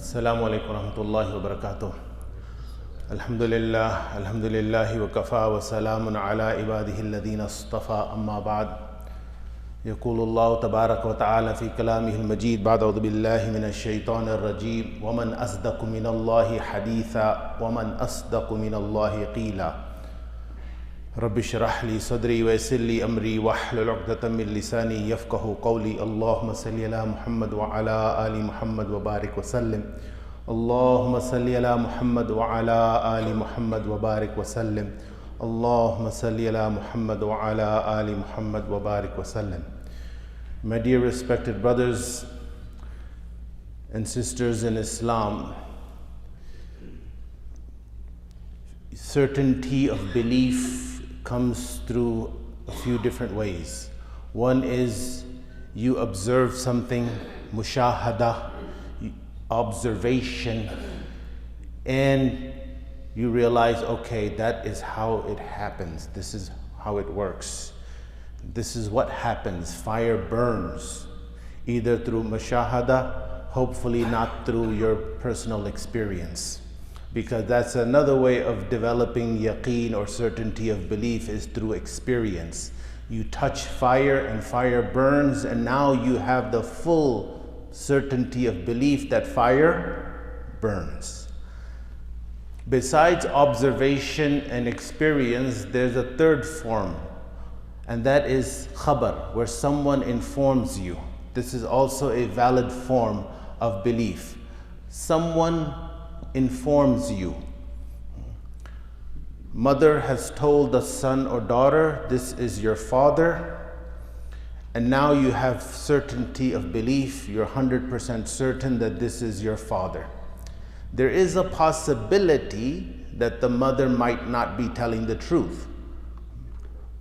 السلام عليكم ورحمة الله وبركاته. الحمد لله وكفى وسلام على عباده الذين اصطفى أما بعد. يقول الله تبارك وتعالى في كلامه المجيد بعد أعوذ بالله من الشيطان الرجيم ومن أصدق من الله حديثا ومن أصدق من الله قيلا رب اشرح لي صدري ويسر لي أمري واحلل عقدة من لساني يفقه قولي. اللهم صل على محمد وعلى آل محمد وبارك وسلم. اللهم صل على محمد وعلى آل محمد وبارك وسلم. اللهم صل على محمد وعلى آل محمد وبارك وسلم. My dear respected brothers and sisters in Islam, certainty of belief comes through a few different ways. One is you observe something, mushahada, observation, and you realize, okay, that is how it happens. This is how it works. This is what happens. Fire burns, either through mushahada, hopefully not through your personal experience. Because that's another way of developing yaqeen or certainty of belief, is through experience. You touch fire and fire burns, and now you have the full certainty of belief that fire burns. Besides observation and experience, there's a third form, and that is khabar, where someone informs you. This is also a valid form of belief. Someone informs you. Mother has told the son or daughter, this is your father, and now you have certainty of belief. You're 100% certain that this is your father. There is a possibility that the mother might not be telling the truth,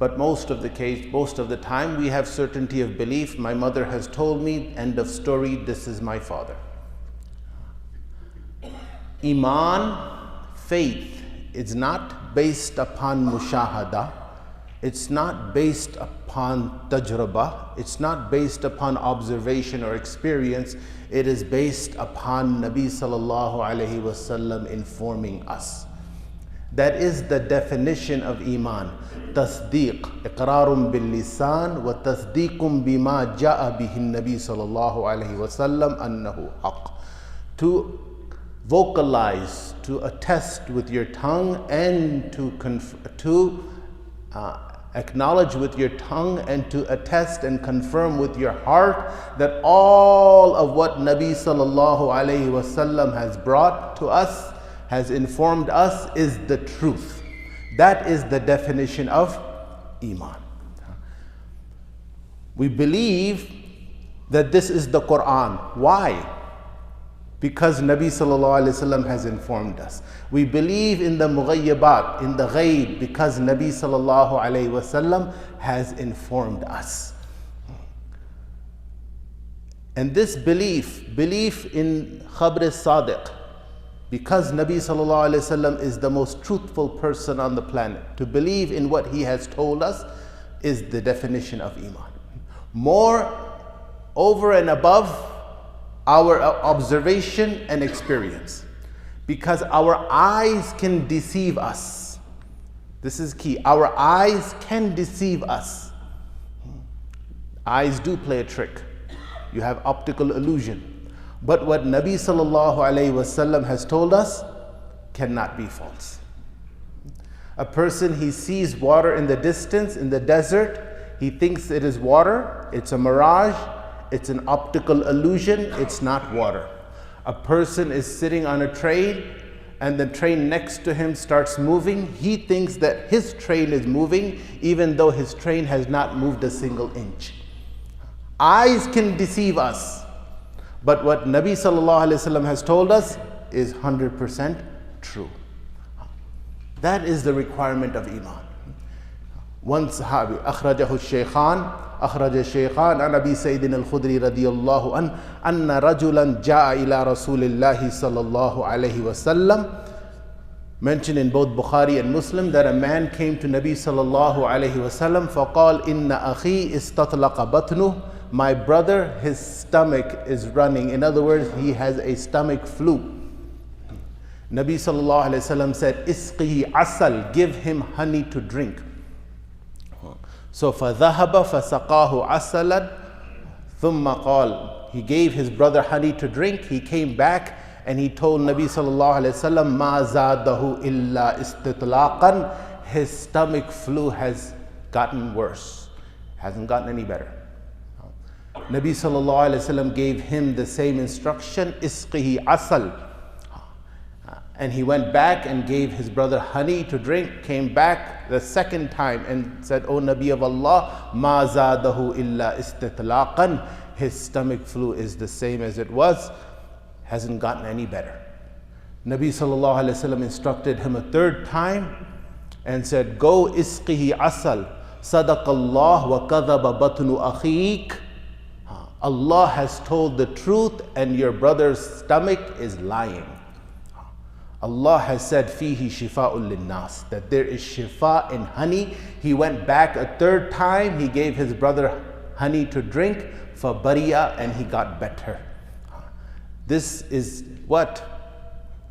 but most of the time we have certainty of belief. My mother has told me, end of story, this is my father. Imaan, faith, is not based upon mushahada, it's not based upon tajrabah, it's not based upon observation or experience. It is based upon Nabi sallallahu alayhi wasallam informing us. That is the definition of Iman. Tasdeeq, iqrarun bil lisan wa tasdeequn bima ja'a bihi Nabi sallallahu alayhi wasallam annahu haqq. To vocalize, to attest with your tongue, and to acknowledge with your tongue, and to attest and confirm with your heart that all of what Nabi sallallahu alayhi wasallam has brought to us, has informed us, is the truth. That is the definition of Iman. We believe that this is the Quran. Why? Because Nabi sallallahu alayhi wasallam has informed us. We believe in the mughayyabat, in the ghaib, because Nabi sallallahu alayhi wasallam has informed us. And this belief in khabr as-sadiq, because Nabi sallallahu alayhi wasallam is the most truthful person on the planet, to believe in what he has told us is the definition of Iman. More over and above our observation and experience, because our eyes can deceive us. This is key. Our eyes can deceive us. Eyes do play a trick. You have optical illusion. But what Nabi sallallahu alayhi wasallam has told us cannot be false. A person, he sees water in the distance, in the desert, he thinks it is water, it's a mirage, it's an optical illusion, it's not water. A person is sitting on a train and the train next to him starts moving. He thinks that his train is moving, even though his train has not moved a single inch. Eyes can deceive us, but what Nabi sallallahu alaihi wasallam has told us is 100% true. That is the requirement of Iman. One Sahabi, akhrajahu الشيخان عن أبي سعيد الخدري رضي الله عنه أن رجلا جاء إلى رسول الله صلى الله عليه وسلم, mentioned in both Bukhari and Muslim, that a man came to Nabi sallallahu alayhi wasallam, فقال إن أخي استطلق بطنه my brother, his stomach is running. In other words, he has a stomach flu. Nabi sallallahu alayhi wasallam said, Isqihi asal, give him honey to drink. So فَذَهَبَ فَسَقَاهُ عَسَلًا ثُمَّ قَالَ, he gave his brother honey to drink. He came back and he told Nabi sallallahu alayhi wasallam, مَا زَادَهُ إِلَّا إِسْتِطْلَاقًا, his stomach flu has gotten worse, hasn't gotten any better. Nabi sallallahu alayhi wasallam gave him the same instruction, Isqihi asal. And he went back and gave his brother honey to drink, came back the second time and said, O Nabi of Allah, مَا زَادَهُ إِلَّا إِسْتِطْلَاقًا, his stomach flu is the same as it was, hasn't gotten any better. Nabi sallallahu alayhi wasallam instructed him a third time and said, go isqihi asal, sadaqallah wa kadhaba batnu akhiq. Allah has told the truth and your brother's stomach is lying. Allah has said, fihi shifa'un linnas, that there is shifa in honey. He went back a third time, he gave his brother honey to drink, for bariya, and he got better. This is what?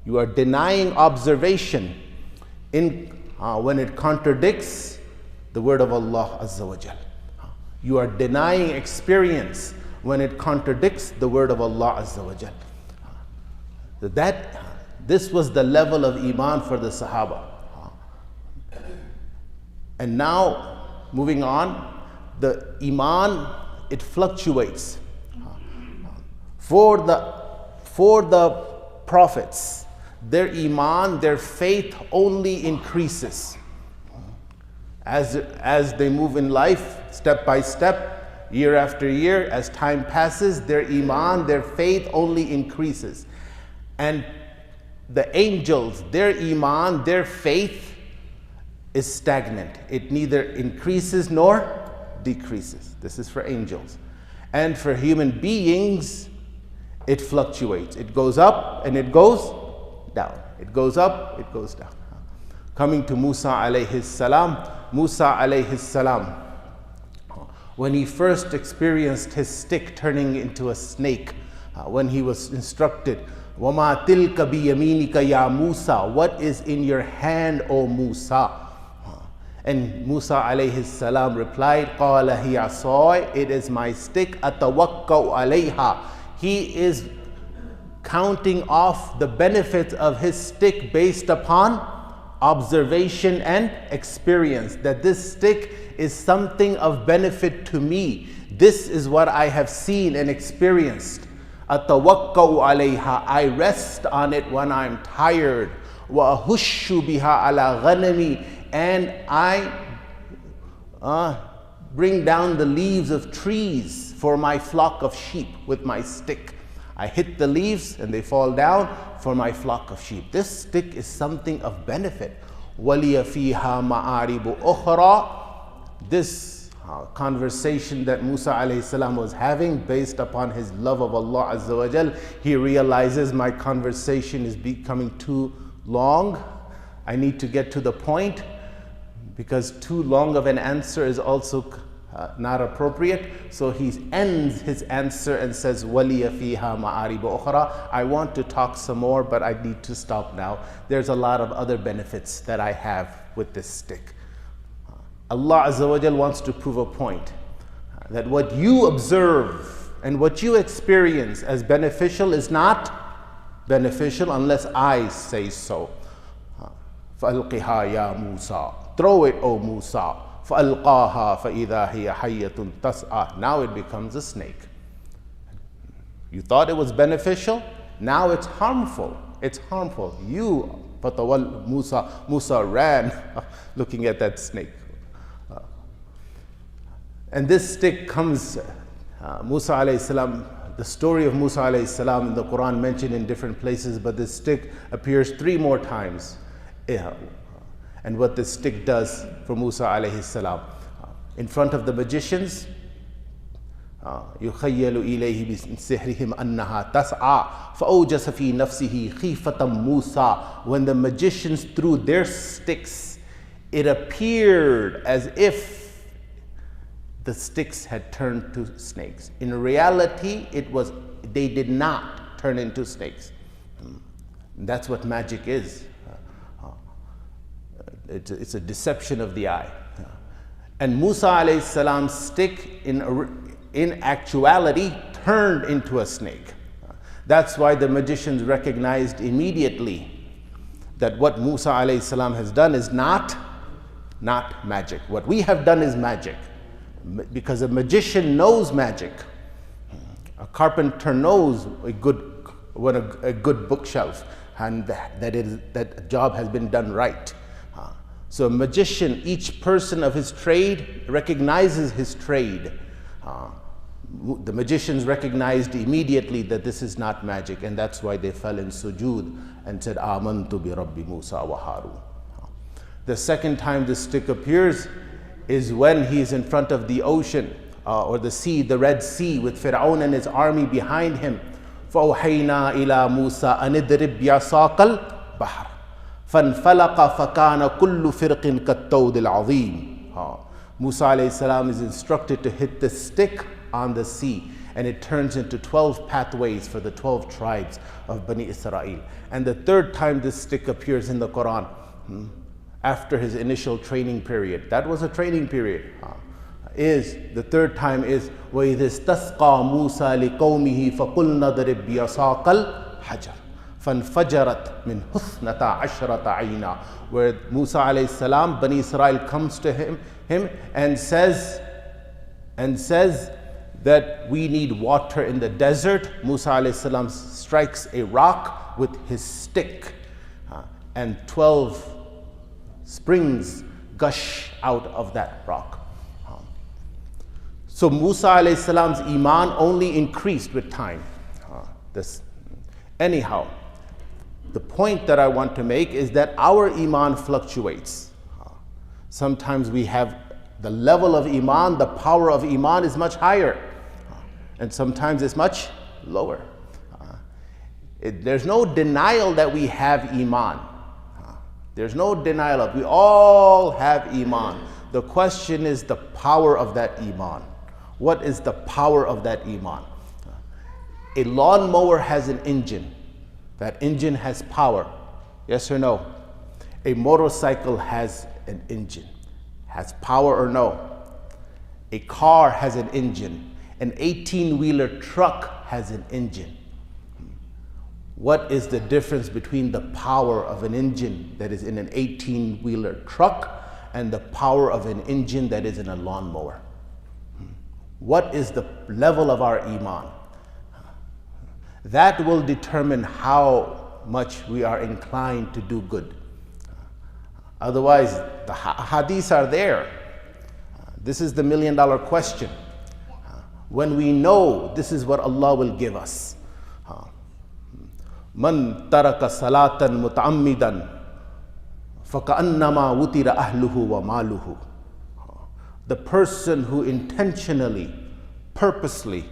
You are denying observation when it contradicts the word of Allah Azza wa Jal. You are denying experience when it contradicts the word of Allah Azza wa Jal. This was the level of Iman for the Sahaba. And now, moving on, the Iman, it fluctuates. For the prophets, their Iman, their faith only increases. As they move in life, step by step, year after year, as time passes, their Iman, their faith only increases. And the angels, their Iman, their faith is stagnant. It neither increases nor decreases. This is for angels. And for human beings, it fluctuates. It goes up and it goes down. It goes up, it goes down. Coming to Musa alayhi salam, when he first experienced his stick turning into a snake, when he was instructed, وَمَا تِلْكَ بِيَمِينِكَ يَا مُوسَى, what is in your hand, O Musa? And Musa alayhi salam replied, قَالَ هِيَ عَصَايَ, it is my stick, أَتَوَكَّأُ عَلَيْهَا. He is counting off the benefits of his stick based upon observation and experience, that this stick is something of benefit to me. This is what I have seen and experienced. أَتَوَكَّأُ عَلَيْهَا, I rest on it when I'm tired. وَأَهُشُّ بِهَا عَلَى غَنَمِي, and I bring down the leaves of trees for my flock of sheep with my stick. I hit the leaves and they fall down for my flock of sheep. This stick is something of benefit. وَلِيَ فِيهَا مَعَارِبُ أُخْرَى. This conversation that Musa alayhi salam was having based upon his love of Allah Azza wa Jal, he realizes my conversation is becoming too long. I need to get to the point, because too long of an answer is also not appropriate. So he ends his answer and says, وَلِيَ فِيهَا مَعَارِبُ أُخْرَى. I want to talk some more, but I need to stop now. There's a lot of other benefits that I have with this stick. Allah Azza wa Jal wants to prove a point, that what you observe and what you experience as beneficial is not beneficial unless I say so. فَأَلْقِهَا يَا مُوسَى, throw it, O Musa. فَأَلْقَاهَا فَإِذَا هِيَ حَيَّةٌ تَسْعَى. Now it becomes a snake. You thought it was beneficial, now it's harmful. It's harmful. Musa ran looking at that snake. And this stick comes, Musa alayhi salam, the story of Musa alayhi salam in the Quran mentioned in different places, but this stick appears 3 more times. And what this stick does for Musa alayhi salam. In front of the magicians, يُخَيَّلُ إِلَيْهِ بِسِحْرِهِمْ أَنَّهَا تَسْعَى فَأَوْجَسَ فِي نَفْسِهِ خِيفَةً مُوسَى. When the magicians threw their sticks, it appeared as if the sticks had turned to snakes. In reality, they did not turn into snakes. That's what magic is. It's a deception of the eye. And Musa alayhi salam's stick in actuality turned into a snake. That's why the magicians recognized immediately that what Musa alayhi salam has done is not magic. What we have done is magic. Because a magician knows magic. A carpenter knows a good bookshelf, and that job has been done right. So a magician, each person of his trade recognizes his trade. The magicians recognized immediately that this is not magic, and that's why they fell in sujood and said, Amantu bi Rabbi Musa wa Harun. The second time this stick appears is when he's in front of the ocean or the sea, the Red Sea, with Fir'aun and his army behind him. فَأَوْحَيْنَا إِلَى مُوسَىٰ أَنِ اضْرِبْ بِعَصَاكَ الْبَحْرَ فَانْفَلَقَ فَكَانَ كُلُّ فِرْقٍ كَالطَّوْدِ الْعَظِيمِ. Musa alayhi salam is instructed to hit the stick on the sea, and it turns into 12 pathways for the 12 tribes of Bani Israel. And the third time this stick appears in the Quran, after his initial training period, that was a training period, the third time is وَإِذِ اسْتَسْقَى مُوسَى لِقَوْمِهِ فَقُلْنَا اضْرِبْ بِعَصَاكَ الْحَجَرَ فَانْفَجَرَتْ مِنْ اثْنَتَا عَشْرَةَ عَيْنًا, where Musa alayhi salam, Bani Israel comes to him and says that we need water in the desert. Musa alayhi salam strikes a rock with his stick, and 12 springs gush out of that rock. So Musa alayhi salam's Iman only increased with time. Anyhow, the point that I want to make is that our Iman fluctuates. Sometimes we have the level of Iman, the power of Iman is much higher, and sometimes it's much lower. There's no denial that we have Iman. There's no denial of, we all have Iman. The question is the power of that Iman. What is the power of that Iman? A lawnmower has an engine. That engine has power. Yes or no? A motorcycle has an engine. Has power or no? A car has an engine. An 18-wheeler truck has an engine. What is the difference between the power of an engine that is in an 18-wheeler truck and the power of an engine that is in a lawnmower? What is the level of our Iman? That will determine how much we are inclined to do good. Otherwise, the hadiths are there. This is the million-dollar question. When we know this is what Allah will give us. Man taraka salatan muta'ammidan faka'annama wutira ahluhu wa maluhu. The person who intentionally, purposely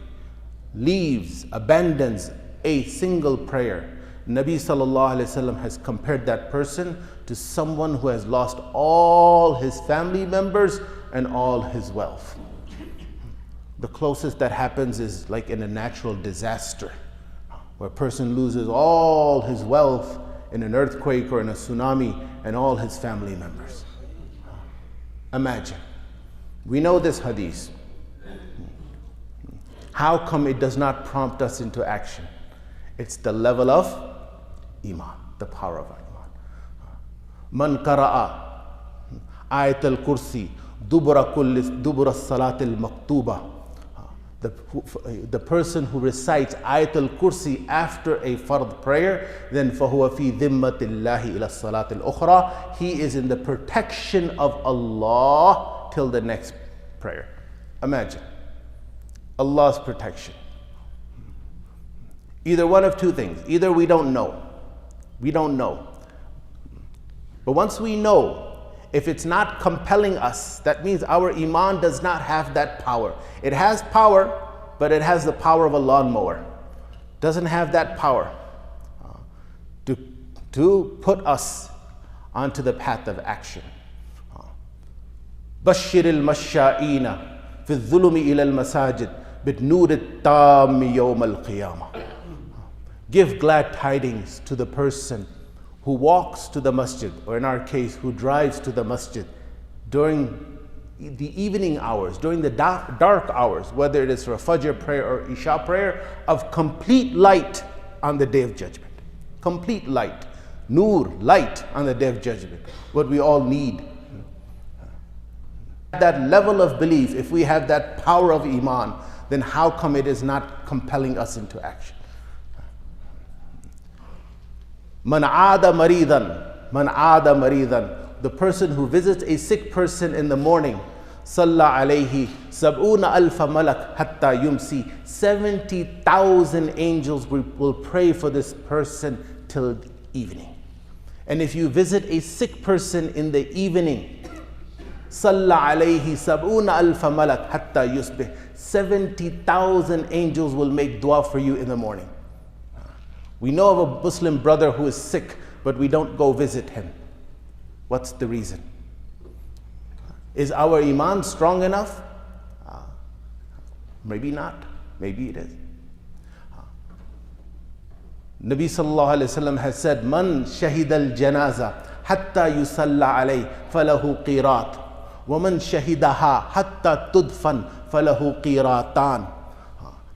abandons a single prayer, Nabi sallallahu alaihi wasallam has compared that person to someone who has lost all his family members and all his wealth. The closest that happens is like in a natural disaster, where a person loses all his wealth in an earthquake or in a tsunami and all his family members. Imagine. We know this hadith. How come it does not prompt us into action? It's the level of Iman, the power of Iman. Man qara'a ayat al-kursi dubura salat al-maktuba. The person who recites ayat al-kursi after a fard prayer, then فَهُوَ فِي ذِمَّةِ اللَّهِ إِلَى الصَّلَاةِ الْأُخْرَى. He is in the protection of Allah till the next prayer. Imagine. Allah's protection. Either one of two things. Either we don't know. We don't know. But once we know, if it's not compelling us, that means our Iman does not have that power. It has power, but it has the power of a lawnmower. Doesn't have that power to put us onto the path of action. بَشِّرِ الْمَشَّائِينَ في الظلم إلى المساجد بالنور التام يوم القيامة. Give glad tidings to the person who walks to the masjid, or in our case, who drives to the masjid during the evening hours, during the dark hours, whether it is for a Fajr prayer or Isha prayer, of complete light on the Day of Judgment. Complete light. Nur, light on the Day of Judgment. What we all need. That level of belief, if we have that power of Iman, then how come it is not compelling us into action? Man aada maridan, the person who visits a sick person in the morning, salla alayhi sab'una alfa malak hatta yumsi, 70,000 angels will pray for this person till evening. And if you visit a sick person in the evening, salla alayhi sab'una alfa malak hatta yusbih, 70,000 angels will make dua for you in the morning. We know of a Muslim brother who is sick, but we don't go visit him. What's the reason? Is our Iman strong enough? Maybe not. Maybe it is. Nabi sallallahu alayhi wa sallam has said, Man shahid al-janaza hatta yusalla alayh falahu qirat, wa man shahidaha hatta tudfan falahu qiratan.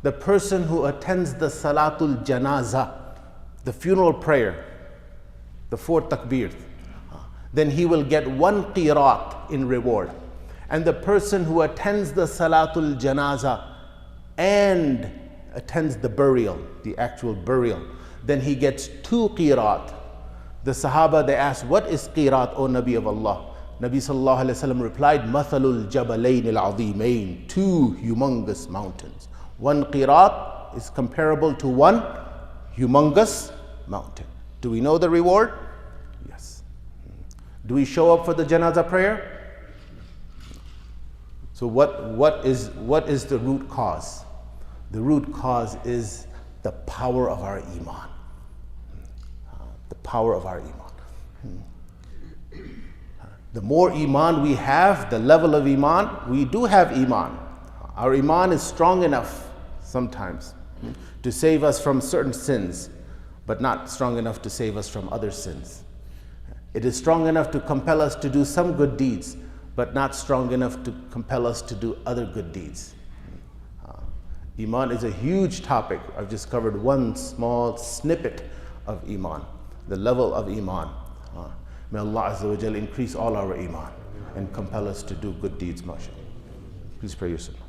The person who attends the salatul janaza, the funeral prayer, the 4 takbir, then he will get 1 qirat in reward. And the person who attends the salatul janaza and attends the burial, the actual burial, then he gets 2 qirat. The Sahaba, they asked, what is qirat, O Nabi of Allah? Nabi sallallahu alayhi wa sallam replied, Mathalul jabalayn al-'azimayn, 2 humongous mountains. 1 qirat is comparable to 1 humongous mountain. Do we know the reward? Yes. Do we show up for the janazah prayer? So what is the root cause? The root cause is the power of our Iman. The power of our Iman. The more Iman we have, the level of Iman, we do have Iman. Our Iman is strong enough sometimes to save us from certain sins, but not strong enough to save us from other sins. It is strong enough to compel us to do some good deeds, but not strong enough to compel us to do other good deeds. Iman is a huge topic. I've just covered one small snippet of Iman, the level of Iman. May Allah Azza wa Jal increase all our Iman and compel us to do good deeds, mashallah. Please pray your sunnah.